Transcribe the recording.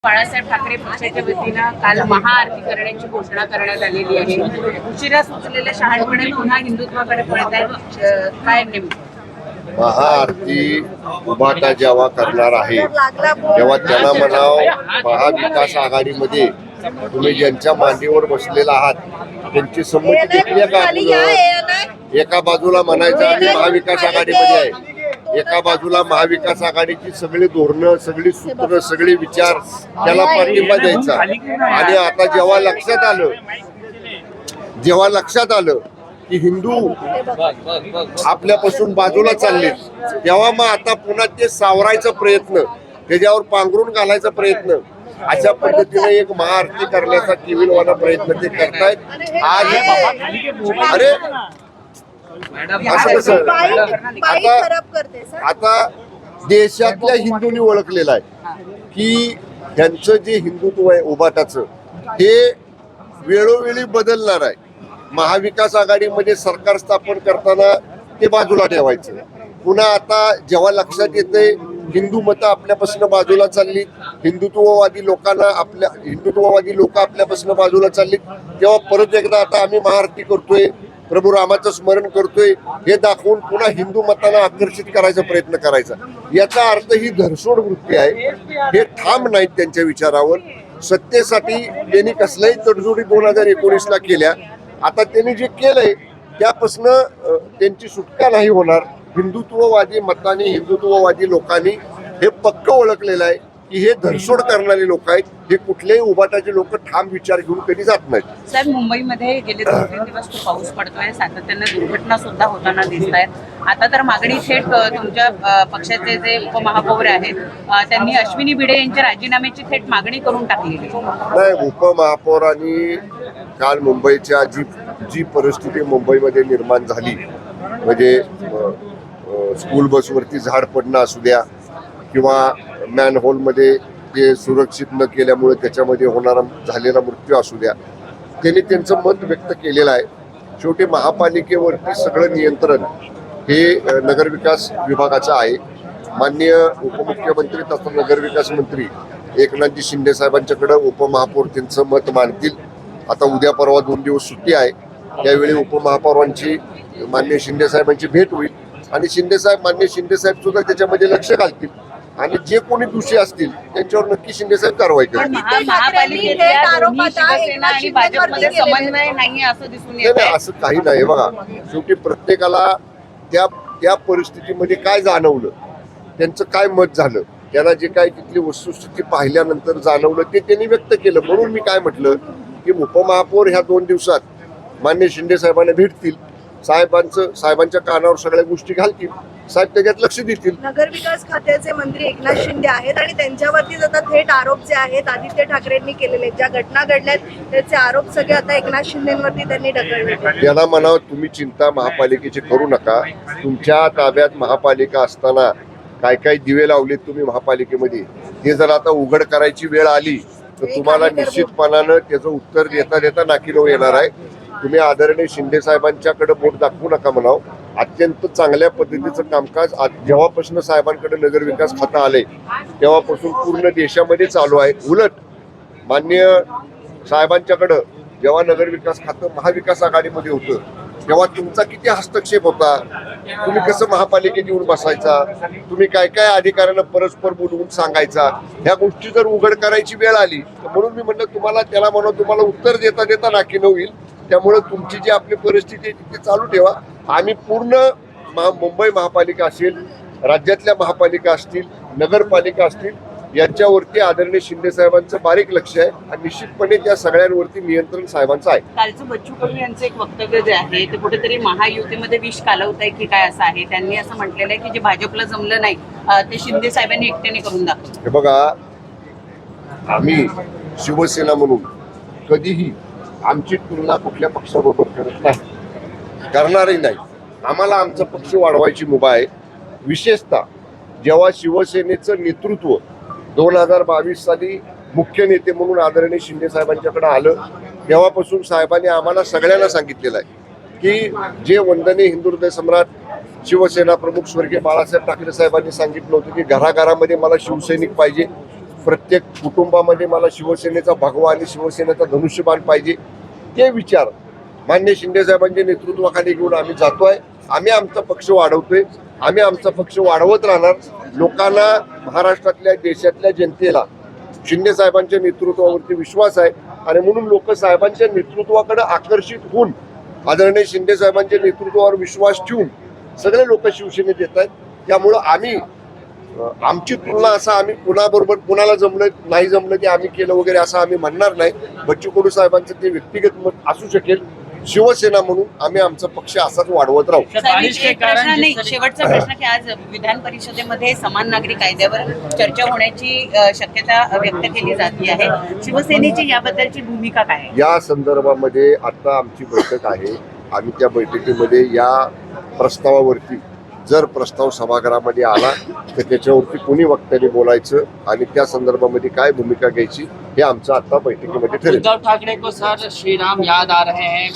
बाळासाहेब ठाकरे पक्षाच्या वतीनं काल महाआरती करण्याची घोषणा करण्यात आलेली आहे. उशिरा सुचलेल्या शहाणपणे पुन्हा हिंदुत्वाकडे पळत आहेत. काय नेमकं महाआरती उभाटा जेव्हा करणार आहे तेव्हा त्यांना म्हणाव, महाविकास आघाडीमध्ये तुम्ही ज्यांच्या मांडीवर बसलेला आहात त्यांची संमती घेतली का? एका बाजूला म्हणायचं की महाविकास आघाडीमध्ये आहे, एका बाजूला महाविकास आघाडीची सगळी धोरणं, सगळी सूत्र, सगळे विचार त्याला पाठिंबा द्यायचा. आणि आता जेव्हा लक्षात आलं की हिंदू आपल्यापासून बाजूला चालले, तेव्हा मग आता पुन्हा ते सावरायचा प्रयत्न, त्याच्यावर पांघरून घालायचा प्रयत्न, अशा पद्धतीने एक महाआरती करण्याचा टीव्हीवाला प्रयत्न ते करतायत. आज अरे असं आता देशातल्या हिंदूंनी ओळखलेलं आहे की त्यांचं जे हिंदुत्व आहे उभाटाचं हे वेळोवेळी बदलणार आहे. महाविकास आघाडीमध्ये सरकार स्थापन करताना ते बाजूला ठेवायचं, पुन्हा आता जेव्हा लक्षात येते हिंदू मतं आपल्यापासून बाजूला चालली, हिंदुत्ववादी लोक आपल्यापासून बाजूला चालली, तेव्हा परत एकदा आता आम्ही महाआरती करतोय, प्रभू रामाचं स्मरण करतोय हे दाखवून पुन्हा हिंदू मतांना आकर्षित करायचा प्रयत्न करायचा. याचा अर्थ ही धरसोड वृत्ती आहे. हे ठाम नाहीत त्यांच्या विचारावर. सत्तेसाठी त्यांनी कसल्याही तडजोडी 2019ला केल्या. आता त्यांनी जे केलंय त्यापासून त्यांची सुटका नाही होणार. हिंदुत्ववादी मतांनी, हिंदुत्ववादी लोकांनी हे पक्क ओळखलेलं आहे की हे धरसोड करणारे लोक आहेत. हे कुठलेही उभाटाचे लोक ठाम विचार घेऊन कधी जात नाहीत. सर, मुंबईमध्ये गेले 2-3 दिवस खूप पाऊस पडतोय, सातत्याने दुर्घटना सुद्धा होताना दिसत आहेत. आता तर मागणी थेट तुमच्या पक्षाचे जे उपमहापौर आहेत त्यांनी अश्विनी भिडे यांच्या राजीनाम्याची थेट मागणी करून टाकलेली नाही. उपमहापौरांनी काल मुंबईच्या जी परिस्थिती मुंबईमध्ये निर्माण झाली, म्हणजे स्कूल बसवरती झाड पडणं असू द्या किंवा मॅनहोलमध्ये ते सुरक्षित न केल्यामुळे त्याच्यामध्ये होणारा झालेला मृत्यू असू द्या, त्यांनी त्यांचं मत व्यक्त केलेलं आहे. शेवटी महापालिकेवरती सगळं नियंत्रण हे नगरविकास विभागाचं आहे. माननीय उपमुख्यमंत्री तथा नगरविकास मंत्री एकनाथजी शिंदे साहेबांच्याकडे उपमहापौर त्यांचं मत मांडतील. आता उद्या परवा 2 दिवस सुट्टी आहे, त्यावेळी उपमहापौरांची माननीय शिंदे साहेबांची भेट होईल आणि माननीय शिंदे साहेब सुद्धा त्याच्यामध्ये लक्ष घालतील आणि जे कोणी दोषी असतील त्यांच्यावर नक्की शिंदे साहेब कारवाई करतील. असं काही नाही. बघा, शेवटी प्रत्येकाला त्या परिस्थितीमध्ये काय जाणवलं, त्यांचं काय मत झालं, त्यांना जे काय तिथली वस्तुस्थिती पाहिल्यानंतर जाणवलं ते त्यांनी व्यक्त केलं. म्हणून मी काय म्हटलं की उपमहापौर ह्या 2 दिवसात माननीय शिंदे साहेबांना भेटतील, साहेबांच्या कानावर सगळ्या गोष्टी घालतील, साहेब त्याच्यात लक्ष देतील. नगरविकास खात्याचे मंत्री एकनाथ शिंदे आहेत आणि त्यांच्यावरती आता थेट आरोप जे आहेत आदित्य ठाकरेंनी केलेले, ज्या घटना घडल्यात त्याचे आरोप सगळे आता एकनाथ शिंदेवरती त्यांनी ढकलले. त्यांना म्हणावं, तुम्ही चिंता महापालिकेची करू नका. तुमच्या ताब्यात महापालिका असताना काय काय दिवे लावलेत तुम्ही महापालिकेमध्ये, ते जर आता उघड करायची वेळ आली तर तुम्हाला निश्चितपणानं त्याचं उत्तर देता देता नाकीनऊ येणार आहे. तुम्ही आदरणीय शिंदे साहेबांच्याकडे बोट दाखवू नका म्हणावं. अत्यंत चांगल्या पद्धतीचं कामकाज जेव्हापासून साहेबांकडे नगरविकास खातं आलंय तेव्हापासून पूर्ण देशामध्ये चालू आहे. उलट माननीय साहेबांच्याकडं जेव्हा नगरविकास खातं महाविकास आघाडीमध्ये होतं तेव्हा तुमचा किती हस्तक्षेप होता. तुम्ही कसं महापालिकेत येऊन बसायचा, तुम्ही काय काय अधिकाऱ्यांना परस्पर बोलवून सांगायचा. ह्या गोष्टी जर उघड करायची वेळ आली तर म्हणून मी म्हणलं तुम्हाला उत्तर देता देता नाकीनऊ येईल. त्यामुळे तुमची जी आपली परिस्थिती आहे ती चालू ठेवा. आम्ही पूर्ण मुंबई महापालिका असेल, राज्यातल्या महापालिका असतील, नगरपालिका असतील, यांच्यावरती आदरणीय शिंदे साहेबांचं बारीक लक्ष आहे आणि निश्चितपणे त्या सगळ्यांवरती नियंत्रण साहेबांचं आहे. कालचं बच्चू कडू यांचं एक वक्तव्य जे आहे ते कुठेतरी महायुतीमध्ये विष कालवत आहे की काय असं आहे. त्यांनी असं म्हटलेलं आहे की जे भाजपला जमलं नाही ते शिंदे साहेबांनी एकट्याने करून दाखवलं. हे बघा, आम्ही शिवसेना म्हणून कधीही आमची तुलना कुठल्या पक्षाबरोबर करत नाही, करणारही नाही. आम्हाला आमचा पक्ष वाढवायची मुभा आहे. विशेषतः जेव्हा शिवसेनेचं नेतृत्व 2022 साली मुख्य नेते म्हणून आदरणीय शिंदे साहेबांच्याकडे आलं तेव्हापासून साहेबांनी आम्हाला सगळ्यांना सांगितलेलं आहे की जे वंदनीय हिंदू हृदय सम्राट शिवसेना प्रमुख स्वर्गीय बाळासाहेब ठाकरे साहेबांनी सांगितलं होतं की घराघरामध्ये मला शिवसैनिक पाहिजे, प्रत्येक कुटुंबामध्ये मला शिवसेनेचा भगवा आणि शिवसेनेचा धनुष्यबाण पाहिजे, ते विचार मान्य शिंदे साहेबांच्या नेतृत्वाखाली घेऊन आम्ही जातोय. आम्ही आमचा पक्ष वाढवतोय, आम्ही आमचा पक्ष वाढवत राहणार. लोकांना, महाराष्ट्रातल्या, देशातल्या जनतेला शिंदे साहेबांच्या नेतृत्वावरती विश्वास आहे आणि म्हणून लोक साहेबांच्या नेतृत्वाकडे आकर्षित होऊन आदरणीय शिंदे साहेबांच्या नेतृत्वावर विश्वास ठेवून सगळे लोक शिवसेनेत येत आहेत. त्यामुळं आम्ही आमची तुलना असं आम्ही कुणाबरोबर कुणाला जमलं नाही जमलं ते आम्ही केलं वगैरे असं आम्ही म्हणणार नाही. बच्चू कडू साहेबांचं ते व्यक्तिगत मत असू शकेल. शिवसेना म्हणून आम्ही आमचा पक्ष असाच वाढवत राहू. साहेब, एक प्रश्न नाही, शेवटचा प्रश्न की आज विधान परिषदेमध्ये समान नागरी कायद्यावर चर्चा होण्याची शक्यता व्यक्त केली जाते आहे. शिवसेनेची याबद्दलची भूमिका काय आहे? या संदर्भामध्ये आता आमची बैठक आहे. आम्ही त्या बैठकीमध्ये या प्रस्तावावरती जर प्रस्ताव सभागृहामध्ये आला तर त्याच्यावरती कोणी वक्त्यांनी बोलायचं आणि त्या संदर्भामध्ये काय भूमिका घ्यायची हे आमचं आता बैठकीमध्ये ठरेल. उद्धव ठाकरे को सर श्री राम याद आ रहे हैं